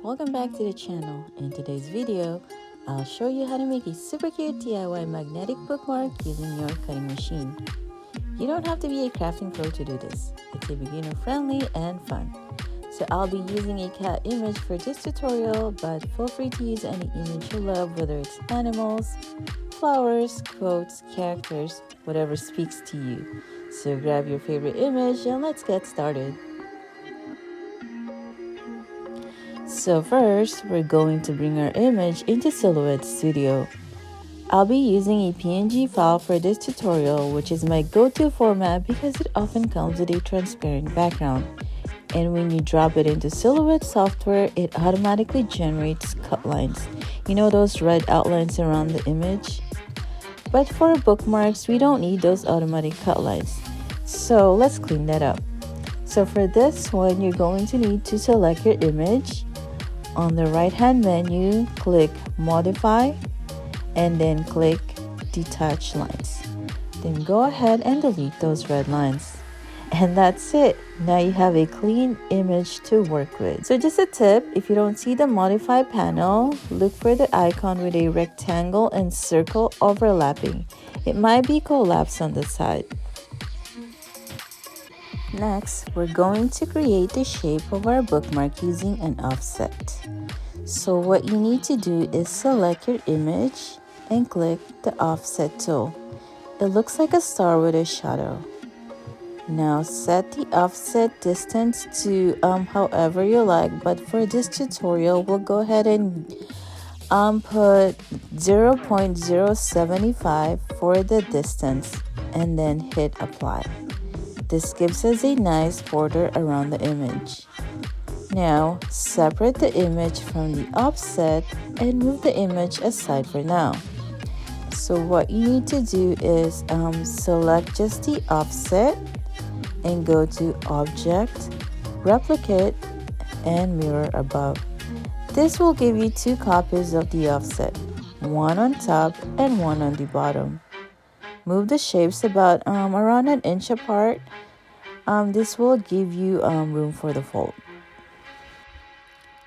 welcome back to the channel. In today's video, I'll show you how to make a super cute DIY magnetic bookmark using your cutting machine. You don't have to be a crafting pro to do this. It's a beginner friendly and fun. So I'll be using a cat image for this tutorial, but feel free to use any image you love, whether it's animals, flowers, quotes, characters, whatever speaks to you. So grab your favorite image and let's get started. So first, we're going to bring our image into Silhouette Studio. I'll be using a PNG file for this tutorial, which is my go-to format because it often comes with a transparent background. And when you drop it into Silhouette software, it automatically generates cut lines. You know those red outlines around the image? But for bookmarks, we don't need those automatic cut lines. So let's clean that up. So for this one, you're going to need to select your image. On the right-hand menu, click Modify and then click Detach Lines. Then go ahead and delete those red lines. And that's it. Now you have a clean image to work with. So just a tip, if you don't see the Modify panel, look for the icon with a rectangle and circle overlapping. It might be collapsed on the side. Next, we're going to create the shape of our bookmark using an offset. So what you need to do is select your image and click the offset tool. It looks like a star with a shadow. Now set the offset distance to however you like, but for this tutorial, we'll go ahead and put 0.075 for the distance and then hit apply. This gives us a nice border around the image. Now, separate the image from the offset and move the image aside for now. So what you need to do is select just the offset and go to Object, Replicate, and Mirror above. This will give you two copies of the offset, one on top and one on the bottom. Move the shapes about around an inch apart. This will give you room for the fold.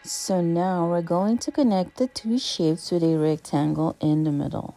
So now we're going to connect the two shapes with a rectangle in the middle.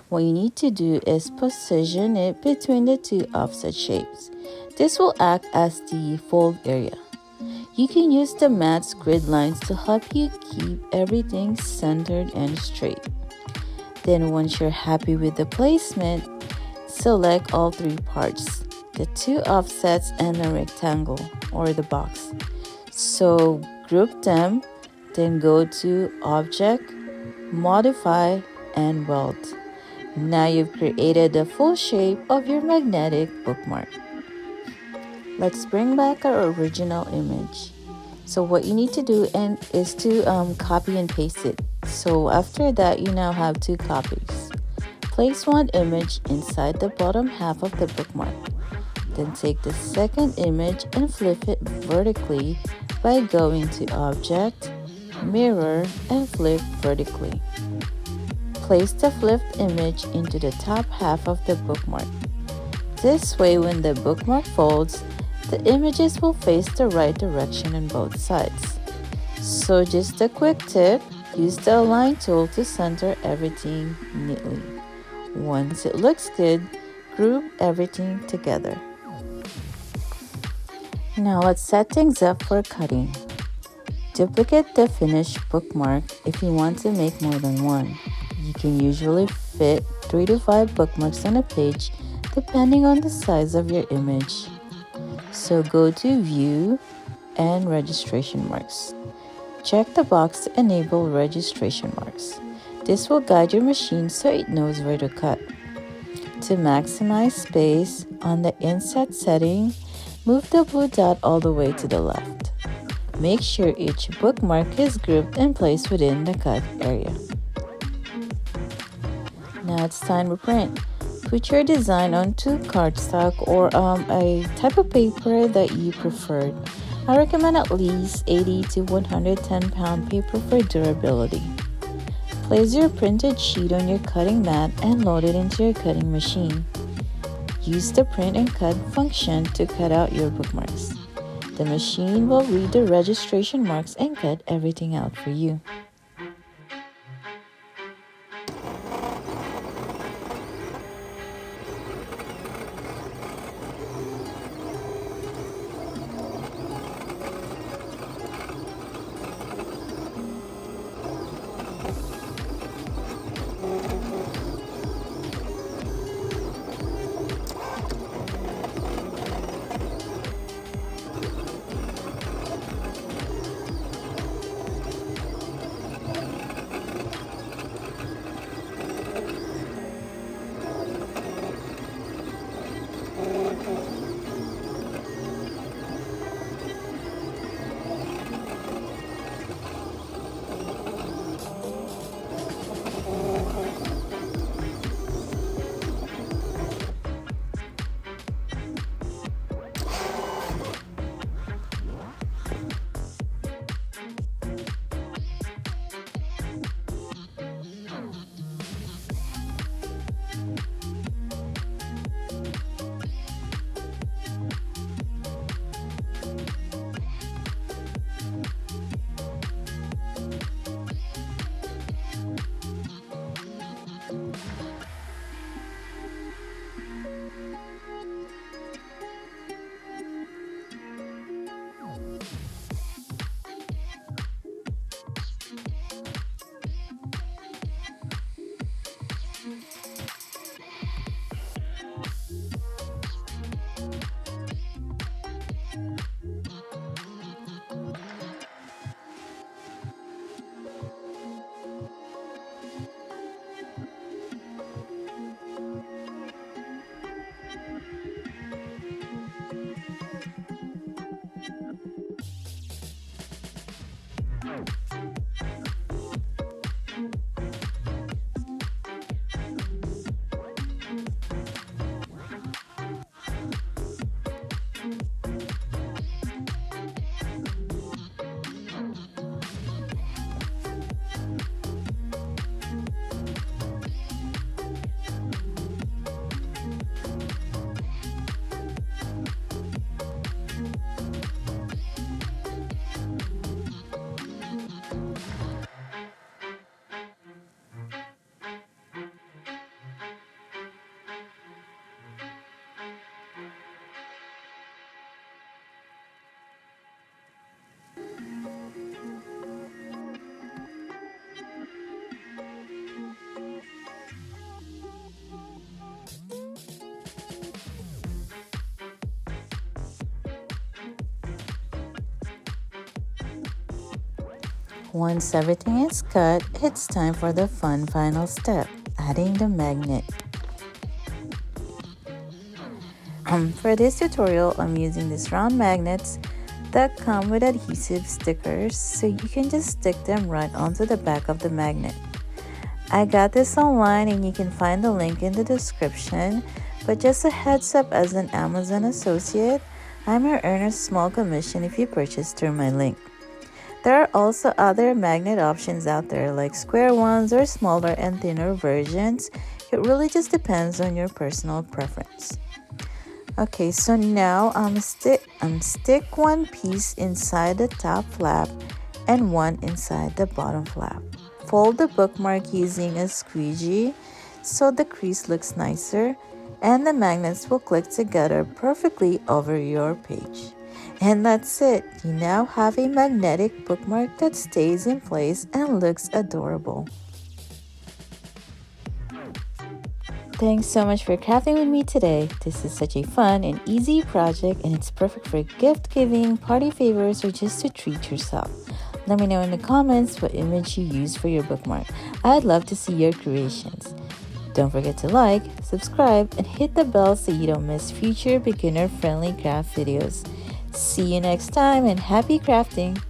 What you need to do is position it between the two offset shapes. This will act as the fold area. You can use the matte grid lines to help you keep everything centered and straight. Then once you're happy with the placement, select all three parts, the two offsets and the rectangle or the box. So group them, then go to Object, Modify, and Weld. Now you've created the full shape of your magnetic bookmark. Let's bring back our original image. So what you need to do is to copy and paste it. So after that, you now have two copies. Place one image inside the bottom half of the bookmark. Then take the second image and flip it vertically by going to Object, Mirror, and Flip Vertically. Place the flipped image into the top half of the bookmark. This way, when the bookmark folds, the images will face the right direction on both sides. So just a quick tip, use the Align tool to center everything neatly. Once it looks good, group everything together. Now let's set things up for cutting. Duplicate the finished bookmark if you want to make more than one. You can usually fit 3 to 5 bookmarks on a page depending on the size of your image. So go to View and Registration Marks. Check the box to enable registration marks. This will guide your machine so it knows where to cut. To maximize space, on the Inset setting, move the blue dot all the way to the left. Make sure each bookmark is grouped and placed within the cut area. Now it's time to print. Put your design onto cardstock or a type of paper that you preferred. I recommend at least 80 to 110 pound paper for durability. Place your printed sheet on your cutting mat and load it into your cutting machine. Use the print and cut function to cut out your bookmarks. The machine will read the registration marks and cut everything out for you. Once everything is cut, it's time for the fun final step, adding the magnet. For this tutorial, I'm using these round magnets that come with adhesive stickers, so you can just stick them right onto the back of the magnet. I got this online and you can find the link in the description, but just a heads up, as an Amazon associate, I may earn a small commission if you purchase through my link. There are also other magnet options out there, like square ones or smaller and thinner versions. It really just depends on your personal preference. Okay, so now stick one piece inside the top flap and one inside the bottom flap. Fold the bookmark using a squeegee so the crease looks nicer, and the magnets will click together perfectly over your page. And that's it. You now have a magnetic bookmark that stays in place and looks adorable. Thanks so much for crafting with me today. This is such a fun and easy project, and it's perfect for gift giving, party favors, or just to treat yourself. Let me know in the comments what image you use for your bookmark. I'd love to see your creations. Don't forget to like, subscribe, and hit the bell so you don't miss future beginner-friendly craft videos. See you next time, and happy crafting!